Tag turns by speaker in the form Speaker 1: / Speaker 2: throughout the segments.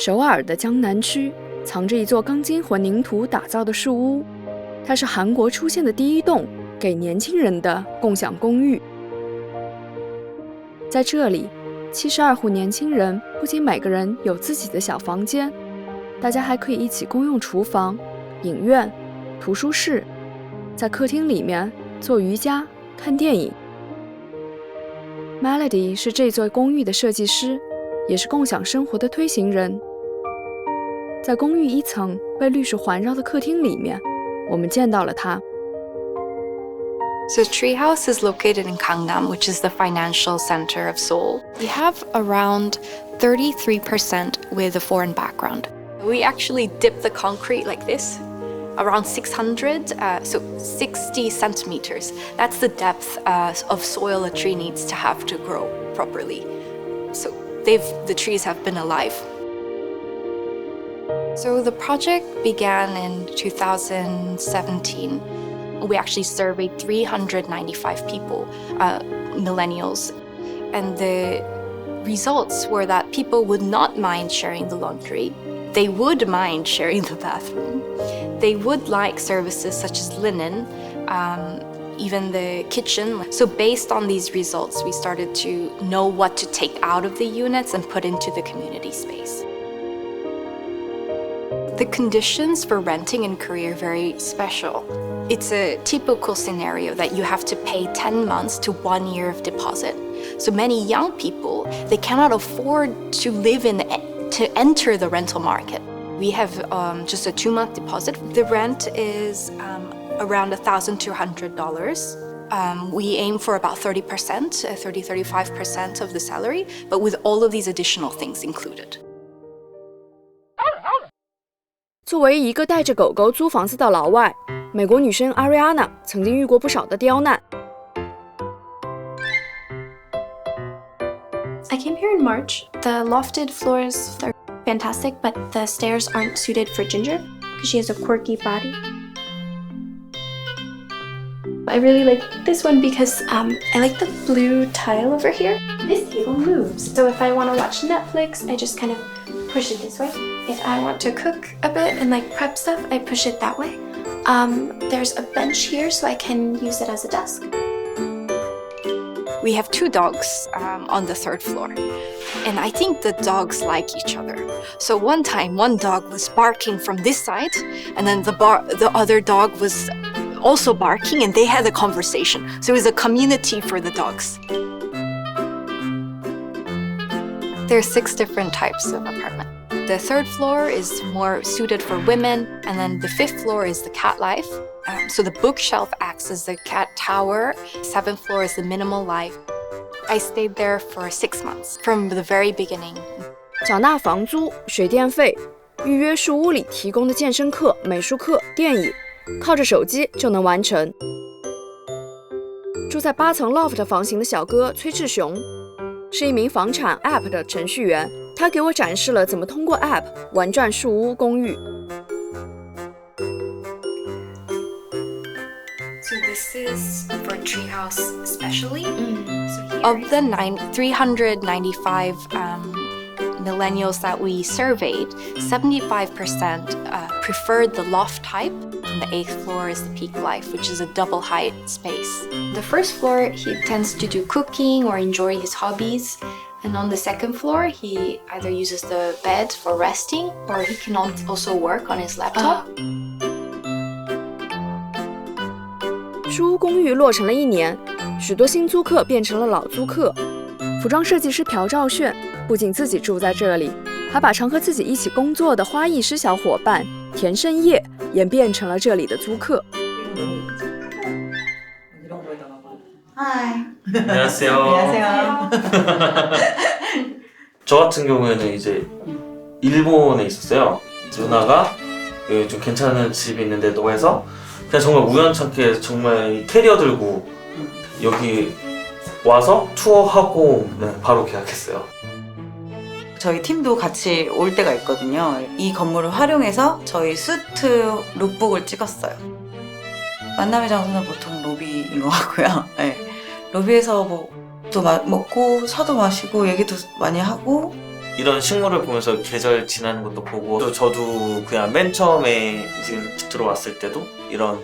Speaker 1: 首尔的江南区藏着一座钢筋混凝土打造的树屋，它是韩国出现的第一栋给年轻人的共享公寓。在这里，72户年轻人不仅每个人有自己的小房间，大家还可以一起共用厨房、影院、图书室，在客厅里面做瑜伽、看电影。Melody 是这座公寓的设计师，也是共享生活的推行人。在公寓一层被绿树环绕的客厅里面，我们见到了他。
Speaker 2: So treehouse is located in Gangnam, which is the financial center of Seoul. We have around 33% with a foreign background. We actually dip the concrete like this, around 600, so 60 centimeters. That's the depth of soil a tree needs to have to grow properly. So the trees have been alive. So the project began in 2017. We actually surveyed 395 people, millennials, and the results were that people would not mind sharing the laundry. They would mind sharing the bathroom. They would like services such as linen, even the kitchen. So based on these results, we started to know what to take out of the units and put into the community space. The conditions for renting in Korea are very special. It's a typical scenario that you have to pay 10 months to 1 year of deposit. So many young people, they cannot afford to enter the rental market. We have just a 2-month deposit. The rent is around $1,200. We aim for about 30%, 30-35% of the salary, but with all of these additional things included.
Speaker 1: 作为一个带着狗狗租房子的老外，美国女生 Ariana 曾经遇过不少的刁难。
Speaker 3: I came here in March. The lofted floors are fantastic, but the stairs aren't suited for Ginger because she has a quirky body. I really like this one because I like the blue tile over here. This table moves, so if I want to watch Netflix, I just kind of push it this way. If I want to cook a bit and like prep stuff, I push it that way. There's a bench here, so I can use it as a desk.
Speaker 2: We have 2 dogs on the 3rd floor, and I think the dogs like each other. So one time, one dog was barking from this side, and then the other dog was also barking, and they had a conversation. So it was a community for the dogs. There are 6 different types of apartment. The 3rd floor is more suited for women, and then the 5th floor is the cat life. So the bookshelf acts as the cat tower. 7th floor is the minimal life. I stayed there for 6 months from the very beginning.
Speaker 1: 缴纳房租、水电费，预约树屋里提供的健身课、美术课、电影，靠着手机就能完成。住在8层 loft 房型的小哥崔志雄，是一名房产 app 的程序员。他给我展示了怎么通过 app 玩转树屋公寓。
Speaker 2: So this is for treehouse especially. Of the 395 millennials that we surveyed, 75% preferred the loft type, and the 8th floor is the peak life, which is a double height space.
Speaker 3: The 1st floor, he tends to do cooking or enjoy his hobbies. And on the 2nd floor, he either uses the bed for resting, or he can also work on his laptop.
Speaker 1: 树屋公寓落成了1年，许多新租客变成了老租客。服装设计师朴兆炫不仅自己住在这里，还把常和自己一起工作的花艺师小伙伴田胜业也变成了这里的租客。
Speaker 4: Hi.
Speaker 5: 안녕하세요.
Speaker 4: 안녕하세요.
Speaker 5: 저 같은 경우에는 이제 일본에 있었어요. 누나가 여기 좀 괜찮은 집이 있는데도 해서 그냥 정말 우연찮게 정말 이 캐리어 들고 여기 와서 투어하고 바로 계약했어요.
Speaker 4: 저희 팀도 같이 올 때가 있거든요. 이 건물을 활용해서 저희 수트 룩북을 찍었어요. 만남의 장소는 보통 로비인 것 같고요. 네. 로비에서 뭐 또 먹고 차도 마시고 얘기도 많이 하고.
Speaker 5: 이런 식물을 보면서 계절 지나는 것도 보고 또 저도 그냥 맨 처음에 지금 집 들어왔을 때도 이런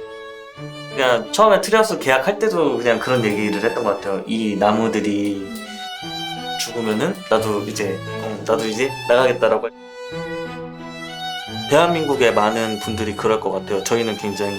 Speaker 5: 그냥 처음에 트리하우스 계약할 때도 그냥 그런 얘기를 했던 것 같아요. 이 나무들이 죽으면은 나도 이제 나가겠다라고. 대한민국의 많은 분들이 그럴 것 같아요. 저희는 굉장히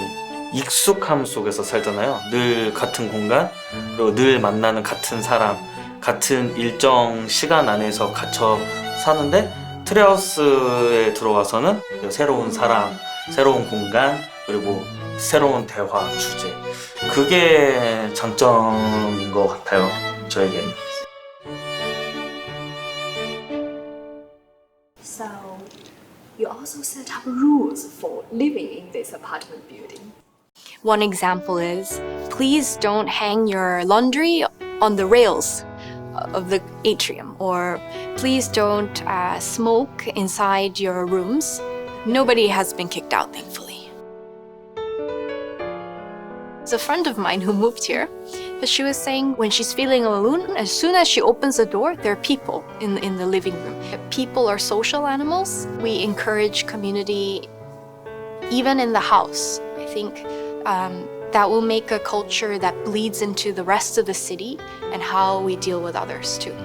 Speaker 5: 익숙함 속에서 살잖아요. 늘 같은 공간, 그리고 늘 만나는 같은 사람, 같은 일정 시간 안에서 갇혀 사는데 트리하우스에 들어와서는 새로운 사람, 새로운 공간, 그리고 새로운 대화, 주제. 그게 장점인 것 같아요. 저에게는.
Speaker 6: So, you also set up rules for living in this apartment building.
Speaker 2: One example is, please don't hang your laundry on the rails of the atrium, or please don't smoke inside your rooms. Nobody has been kicked out, thankfully. There's a friend of mine who moved here, but she was saying when she's feeling alone, as soon as she opens the door, there are people in the living room. People are social animals. We encourage community even in the house. I think that will make a culture that bleeds into the rest of the city and how we deal with others too.